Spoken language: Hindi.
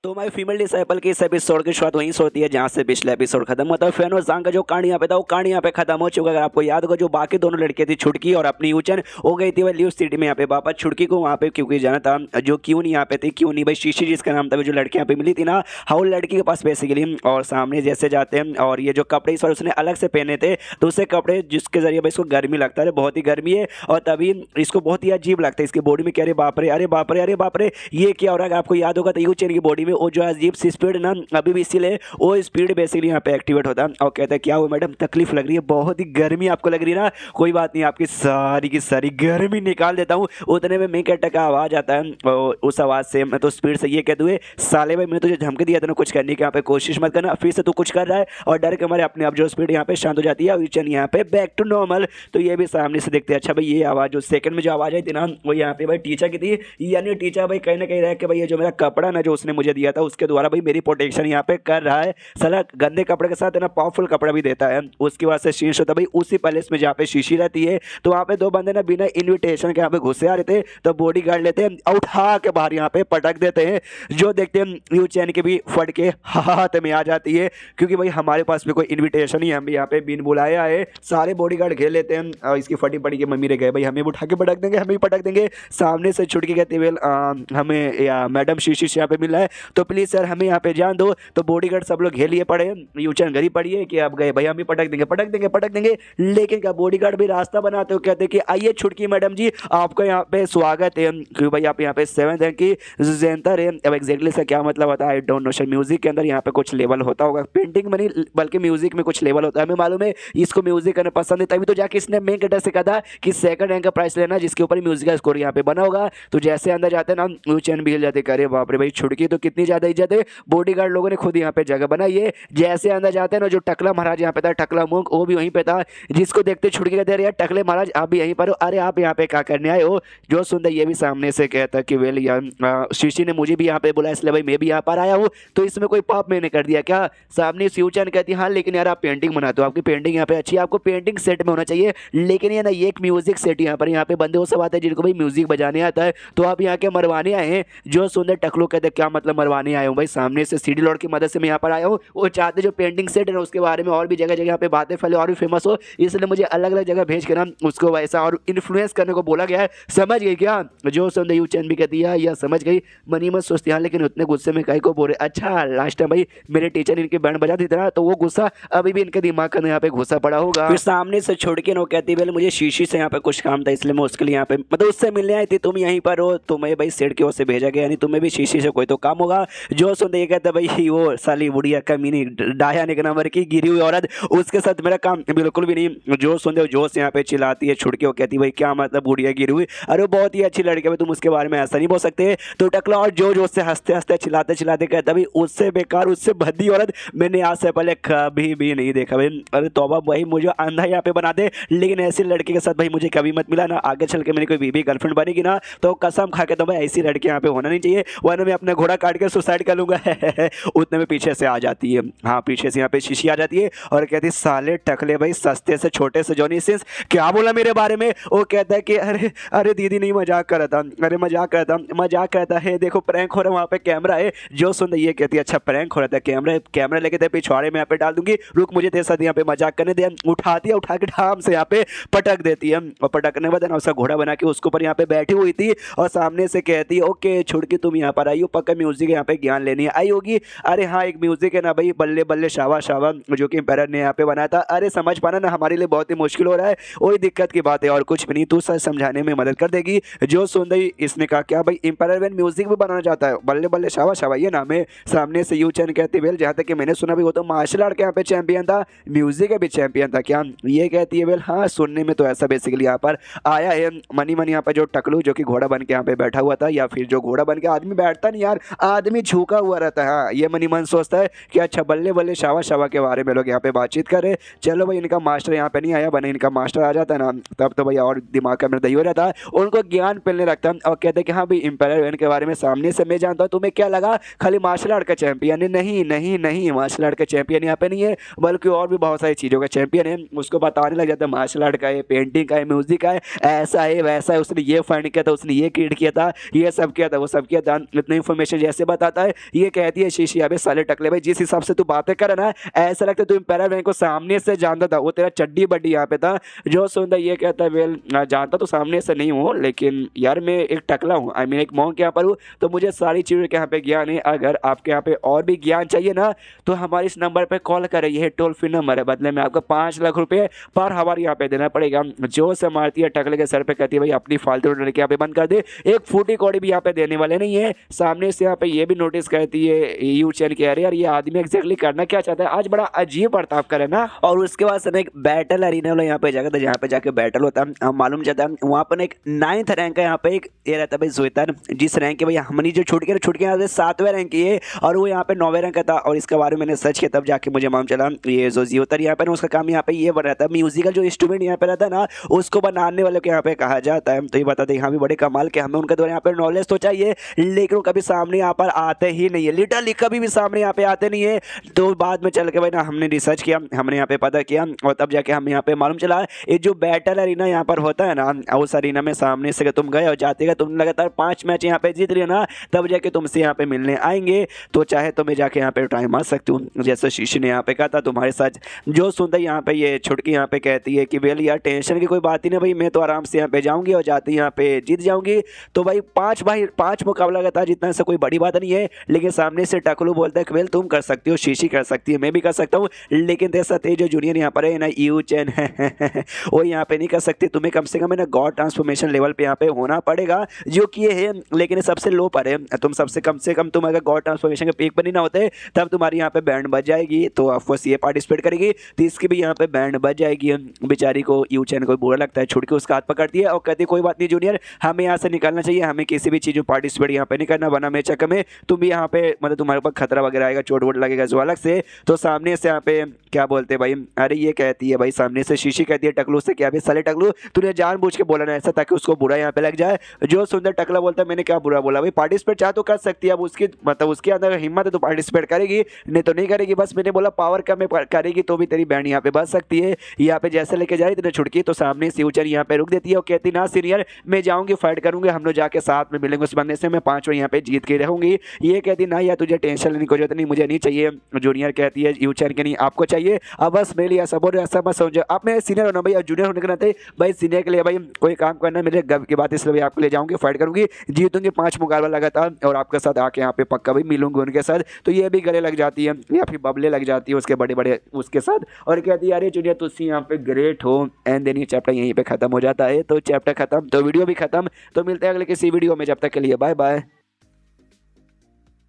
तो हमारे फीमेल डिसाइपल की इस एपिसोड की शुरुआत वहीं से होती है जहाँ से पिछला एपिसोड खत्म होता है। फैन और सांग का जो कहानी यहाँ पे था वो कहानी यहाँ पे खत्म हो चुका है। अगर आपको याद होगा जो बाकी दोनों लड़के थी छुटकी और अपनी यूचन हो गई थी वह ल्यू सिटी में यहाँ पे वापस छुटकी को वहाँ पे क्योंकि जाना था जो क्यों नहीं यहाँ पे थी, क्यों नहीं भाई शीशी जिसका नाम था जो लड़की यहाँ पे मिली थी ना, हाँ लड़की के पास बेसिकली। और सामने जैसे जाते हैं और ये जो कपड़े इस बार उसने अलग से पहने थे तो उससे कपड़े जिसके जरिए भाई इसको गर्मी लगता है, बहुत ही गर्मी है और तभी इसको बहुत ही अजीब लगता है इसकी बॉडी में। कह रहे बाप रे, अरे बाप रे, अरे बाप रे, ये क्या हो रहा है। आपको याद होगा तो यूचन की बॉडी में वो जो अजीब सी स्पीड ना अभी भी इसीलिए वो स्पीड बेसिकली यहाँ पे एक्टिवेट होता है। और कहता है क्या हुआ मैडम, तकलीफ लग रही है, बहुत ही गर्मी आपको लग रही है ना, कोई बात नहीं आपकी सारी की सारी गर्मी निकाल देता हूँ। उतने में मैं कहता का आवाज़ आता है और उस आवाज़ से मैं तो स्पीड से ये कह दूँ साले भाई मैंने तुझे धमकी दिया था ना कुछ करने की, यहाँ पे कोशिश मत करना, फिर से तू कुछ कर रहा है। और डर के हमारे अपने आप जो स्पीड यहाँ पे शांत हो जाती है और यूचन यहाँ पे बैक टू नॉर्मल। तो ये भी सामने से देखते हैं अच्छा भाई ये आवाज़ जो सेकंड में जो आवाज़ आई थी ना वो यहाँ पे भाई टीचर की थी, यानी टीचर भाई कहीं ना कहीं रह के भाई ये जो मेरा कपड़ा ना जो उसने मुझे दिया था उसके द्वारा भाई मेरी प्रोटेक्शन यहाँ पे कर रहा है। साला गंदे कपड़े के साथ है ना पावरफुल कपड़ा भी देता है। उसके बाद से शीश होता भाई उसी पैलेस में जहाँ पे शीशी रहती है। तो वहाँ पे दो बंदे ना बिना इन्विटेशन के यहाँ पे घुसे आ रहे थे तो बॉडी गार्ड लेते हैं और उठा के बाहर यहाँ पे पटक देते हैं। जो देखते हैं यू चैन के भी फट के हाथ में आ जाती है क्योंकि भाई हमारे पास भी कोई इन्विटेशन ही हम भी यहाँ पे बिन बुलाया है। सारे बॉडी गार्ड घेर लेते हैं और इसकी फटी पड़ी के मम्मी रे गए भाई हमें उठा के पटक देंगे, हमें पटक देंगे। सामने से छुटकी कहते हुए हमें या मैडम शीशी यहाँ पे मिला है तो प्लीज़ सर हमें यहाँ पे जान दो। तो बॉडीगार्ड सब लोग घेर लिए पड़े, यूचन घर ही पड़ी है कि अब गए भाई हम भी पटक देंगे पटक देंगे पटक देंगे। लेकिन क्या बॉडीगार्ड भी रास्ता बनाते हो, कहते कि आइए छुटकी मैडम जी आपका यहाँ पे स्वागत है क्योंकि भाई आप यहाँ पे 7th रैंक की जेंटर है। अब एग्जैक्टली इसका क्या मतलब होता है I don't know sir. Music के अंदर यहाँ पे कुछ लेवल होता होगा, पेंटिंग में नहीं बल्कि म्यूजिक में कुछ लेवल होता है, हमें मालूम है। इसको म्यूजिक करना पसंद है तभी तो जाके इसने मेन कैरेक्टर से कहा था कि 2nd रैंक का प्राइस लेना जिसके ऊपर म्यूजिक का स्कोर यहाँ पे बना होगा। तो जैसे अंदर जाते हैं ना यूचन भी हिल जाते, करे बाप रे भाई छुटकी तो कितनी ज्यादा इज्जत है, बॉडीगार्ड लोगों ने खुद यहाँ पे जगह बनाई है। जैसे अंदर जाते हैं ना जो टकला महाराज यहाँ पे था, टकला मूंग वो भी वहीं पे था, जिसको देखते छुटकी कहते हैं यार टकले महाराज आप भी यहीं पर हो, अरे आप यहाँ पे क्या करने आए हो। जो सुनते ये भी सामने से कहता कि वेल यार शीशी ने मुझे भी यहाँ पे बोला इसलिए भाई मैं भी यहाँ पर आया हूँ तो इसमें कोई पाप मैंने कर दिया क्या। सामने यूचन कहती हाँ लेकिन यार आप पेंटिंग बनाते हो, आपकी पेंटिंग यहाँ पे अच्छी है, आपको पेंटिंग सेट में होना चाहिए। लेकिन ये ना ये एक म्यूजिक सेट यहाँ पे बंदे वो सब आते हैं जिनको भाई म्यूजिक बजाने आता है तो आप यहाँ के मरवाने आए हैं। जो सुंदर टकलो कहते क्या मतलब मरवाने आए हूँ भाई, सामने से सीडी लॉर्ड की मदद से मैं यहाँ पर आया हूँ। वो चाहते जो पेंटिंग सेट है ना उसके बारे में और भी जगह जगह यहाँ पे बातें फैले और भी फेमस हो, इसलिए मुझे अलग अलग जगह भेज के ना उसको वैसा और इन्फ्लुएंस करने को बोला गया है। समझ गई क्या। जो सुंदर यूचन भी कहती है या समझ गई मनी मत सोचती हाँ लेकिन उतने गुस्से में कहीं को बोले। अच्छा लास्ट टाइम भाई मेरे टीचर ने इनकी बैंड बजा दी था तो वो गुस्सा अभी भी इनके दिमाग का यहाँ पे घुसा पड़ा होगा। फिर सामने से छोड़ के ना कहती है मुझे शीशी से यहाँ पे कुछ काम था इसलिए मैं उसके लिए यहाँ पे मतलब उससे मिलने आई थी, तुम यहीं पर हो, तुम्हें भाई सेठ की ओर से भेजा गया यानी तुम्हें भी शीशी से कोई तो काम होगा। जो सुनते ये कहता भाई वो साली बुढ़िया कमीनी डाया के नंबर की गिरी हुई औरत उसके साथ मेरा काम बिल्कुल भी नहीं। जो सुनते जोश यहाँ पे चिल्लाती है छुटकी, वो कहती भाई क्या मतलब बुढ़िया गिरी हुई, अरे बहुत ही अच्छी लड़की है तुम उसके बारे में ऐसा नहीं बोल सकते। तो टकला और जो जोश से हंसते हंसते चिल्लाते चिल्लाते कहता भाई उससे बेकार उससे भद्दी औरत मैंने आज से पहले कभी भी नहीं देखा भाई। अरे तौबा भाई मुझे अंधा यहाँ पे बना दे लेकिन ऐसी लड़की के साथ भाई मुझे कभी मत मिला ना, आगे चल के मेरी कोई बीबी गर्लफ्रेंड बनेगी ना तो कसम खा के तो भाई ऐसी लड़की यहाँ पे होना नहीं चाहिए वरना मैं अपना घोड़ा काट के सुसाइड कर लूंगा। उतने में पीछे से आ जाती है, हाँ पीछे से यहाँ पे शीशी आ जाती है और कहती साले टकले भाई सस्ते से छोटे से जॉनी सिंस क्या बोला मेरे बारे में। वो कहता है कि अरे अरे दीदी नहीं मजाक कर रहा था, अरे मजाक करता है देखो प्रैंक हो रहा है वहाँ पे कैमरा है। जो सुन ये कहती है अच्छा प्रैंक हो रहा था, कैमरा लेके थे पिछवाड़े में यहाँ पे डाल दूंगी, रुक मुझे तेरे साथ यहाँ पे मजाक करने दे। उठाती है उठा के ठाम से यहाँ पे पटक देती है और पटकने बाद उसका घोड़ा बना के उसके ऊपर यहाँ पे बैठी हुई थी और सामने से कहती है ओके छुटकी तुम यहाँ पर आई हो पक्का म्यूजिक यहाँ पे ज्ञान लेनी आई होगी। अरे हाँ एक म्यूजिक है ना भाई बल्ले बल्ले शावा शावा जो कि एम्पायर ने यहाँ पे बनाया था, अरे समझ पाना ना हमारे लिए बहुत ही मुश्किल हो रहा है, वही दिक्कत की बात है और कुछ भी नहीं, तू सच समझाने में मदद कर देगी। जो सुन रही इसने कहा क्या भाई एम्पायर वैन म्यूजिक भी बनाना चाहता है, बल्ले बल्ले शावा शावा ये नाम है। सामने से यूचन कहती वेल जहाँ तक कि मैंने सुना भी वो तो मार्शल आर्ट के यहाँ पे चैंपियन था, म्यूजिक का भी चैंपियन था क्या। ये कहती है वेल हाँ सुनने में तो ऐसा बेसिकली यहाँ पर आया है। मनी यहाँ पर जो टकलू जो कि घोड़ा बन के यहाँ पे बैठा हुआ था या फिर जो घोड़ा बन के आदमी बैठता नहीं यार आदमी झुका हुआ रहता है, हाँ ये मनी मन सोचता है कि अच्छा बल्ले बल्ले शावा शावा के बारे में लोग यहाँ पे बातचीत करे। चलो भाई इनका मास्टर यहाँ पे नहीं आया, बने इनका मास्टर आ जाता है ना तब तो भाई और दिमाग का मेरा दही हो रहता है, उनको ज्ञान मिलने लगता है और कहते हैं कि हाँ भाई एम्पायर वैन के बारे में सामने से मैं जानता हूँ, तुम्हें क्या लगा खाली मार्शल आर्ट का चैंपियन है, नहीं नहीं नहीं मार्शल आर्ट का चैंपियन यहाँ पे नहीं है बल्कि और भी बहुत सारी चीज़ों का चैंपियन है। उसको बताने लग जाता है मार्शल आर्ट का है, पेंटिंग का है, म्यूजिक का है, ऐसा है वैसा है, उसने ये फाइंड किया था, उसने ये क्रिएट किया था, ये सब किया था, वो सब किया था। इतनी इन्फॉर्मेशन जैसे बताता है। ये कहती है शीशी अबे साले टकले भाई जिस हिसाब से तू बातें कर ना ऐसा लगता है तू इम्पेरर वैंग को सामने से जानता था, वो तेरा चड्डी बड्डी यहाँ पे था। जो सुनता ये कहता है वेल जानता तो सामने से नहीं हूँ लेकिन यार मैं एक टकला हूँ, आई मीन एक मॉन्क यहाँ पर हूँ, तो मुझे सारी चीज़ों के यहाँ पे ज्ञान है। अगर आपके यहाँ पे और भी ज्ञान चाहिए ना तो हमारे इस नंबर पे कॉल करें, यह टोल फ्री नंबर है, बदले में आपको 5 लाख रुपए पर हवार यहाँ पे देना पड़ेगा। जो से मारती है टकले के सर पे, कहती है भाई अपनी फालतू लड़के यहाँ पे बंद कर दे, एक फूटी कौड़ी भी यहाँ पे देने वाले नहीं है। सामने से यहाँ पे ये भी नोटिस करती है यू चैन के, अरे यार ये आदमी एग्जैक्टली करना क्या चाहता है, आज बड़ा अजीब बर्ताव करे ना। और उसके बाद से एक बैटल अरीना वाला यहाँ पे जाकर था, जहाँ पे जाके बैटल होता है मालूम चलता है वहाँ पर एक 9th रैंक का यहाँ पे एक ये रहता है भाई ज़ोईतर, जिस रैंक के भाई हमनी जो छूट के यहाँ से 7वें रैंक की है और वो यहाँ पे 9वें रैंक का था। और इसके बारे में मैंने सर्च किया तब जाके मुझे मालूम चला ये जो ज़ोईतर यहाँ पे ना उसका काम यहाँ पे ये रहता है, म्यूजिकल जो इंस्ट्रूमेंट यहाँ पे रहता है ना उसको बनाने वाले को यहाँ पे कहा जाता है। तो ये बताते हैं यहाँ भी बड़े कमाल के, हमें उनके द्वारा यहाँ पे नॉलेज तो चाहिए लेकिन वो कभी सामने यहाँ पर आते ही नहीं है, लिटरली कभी भी सामने यहाँ पे आते नहीं है। तो बाद में चल के भाई ना हमने रिसर्च किया, हमने यहाँ पे पता किया और तब जाके हमें यहाँ पे मालूम चला ये जो बैटल अरीना यहाँ पर होता है ना उस अरीना में सामने से तुम गए और जाते गए तुम लगातार 5 मैच यहाँ पे जीत रहे ना तब जाके तुमसे यहाँ पे मिलने आएंगे। तो चाहे तो मैं जाके यहाँ पे ट्राई मार सकती हूँ जैसे शीशी ने यहाँ पे कहा था तुम्हारे साथ। जो सुनता यहाँ पे ये छुटकी यहाँ पे कहती है कि वेल यार टेंशन की कोई बात ही नहीं भाई, मैं तो आराम से यहाँ पे जाऊँगी और जाते यहाँ पे जीत जाऊँगी। तो भाई 5 मुकाबला का था जितना से कोई बड़ी बात नहीं है, लेकिन सामने से टकलू बोलता है कि वेल तुम कर सकती हो, शीशी कर सकती है, मैं भी कर सकता हूँ, लेकिन तेरे साथ जो जूनियर यहाँ पर है ना यू चैन वो यहाँ पे नहीं कर सकती, तुम्हें कम से कम है ना गॉड ट्रांसफॉर्मेशन लेवल पे यहाँ पे होना पड़ेगा जो कि ये है, लेकिन सबसे लो पर है। तुम सबसे कम से कम तुम अगर गॉड ट्रांसफॉर्मेशन के पीक पर नहीं ना होते तब तुम्हारी यहाँ पे बैंड बज जाएगी। तो ऑफकोर्स ये पार्टिसिपेट करेगी तो इसकी भी यहाँ पे बैंड बज जाएगी। बेचारी को यू चैन को बुरा लगता है, छुटकी उसका हाथ पकड़ती है और कहती है कोई बात नहीं जूनियर, हमें यहाँ से निकलना चाहिए, हमें किसी भी चीज़ में पार्टिसिपेट यहाँ पे नहीं करना, वरना मेरे चक्कर में तुम भी यहाँ पे मतलब तुम्हारे ऊपर खतरा वगैरह आएगा, चोट वोट लगेगा जो अलग से। तो सामने से यहाँ पे क्या बोलते हैं भाई, अरे ये कहती है भाई सामने से शीशी कहती है टकलू से क्या भाई साले टकलू तूने जानबूझ के बोला ना ऐसा ताकि उसको बुरा यहाँ पे लग जाए। जो सुंदर टकला बोलता है मैंने क्या बुरा बोला भाई, पार्टिसिपेट चाहे तो कर सकती है, अब उसकी मतलब उसके अंदर हिम्मत है तो पार्टिसिपेट करेगी, नहीं तो नहीं करेगी। बस मैंने बोला पावर कम में करेगी तो भी तेरी बैंड यहाँ पे बच सकती है। यहाँ पे जैसे लेके जा रही थी छुटकी तो सामने से ऊंचर यहाँ पे रुक देती है और कहती ना सीनियर मैं जाऊँगी फाइट करूँगी, हम लोग जाके साथ में मिलेंगे उस बंदे से, मैं 5 यहाँ पे जीत के रहूँगी। ये कहती ना यार तुझे टेंशन लेने की जरूरत नहीं, मुझे नहीं चाहिए। जूनियर कहती है यूचर के नहीं आपको चाहिए, अब बस मेरे लिए ऐसा बोल रहे ऐसा मत समझो, आप मेरे सीनियर होना भाई और जूनियर होने के नाते भाई सीनियर के लिए भाई कोई काम करना मेरे गर्व की बात, इसलिए आपको ले जाऊँगी फाइट करूँगी, जीतूंगी 5 मुकाबला लगातार और आपके साथ आके यहाँ पे पक्का भी मिलूंगी उनके साथ। तो ये भी गले लग जाती है या फिर बबले लग जाती है उसके बड़े बड़े उसके साथ और कहती है अरे जूनियर तुझसे यहाँ पे ग्रेट हो। एंड देन ये चैप्टर यहीं पे खत्म हो जाता है। तो चैप्टर खत्म तो वीडियो भी खत्म। तो मिलते हैं अगले किसी वीडियो में, जब तक के लिए बाय बाय।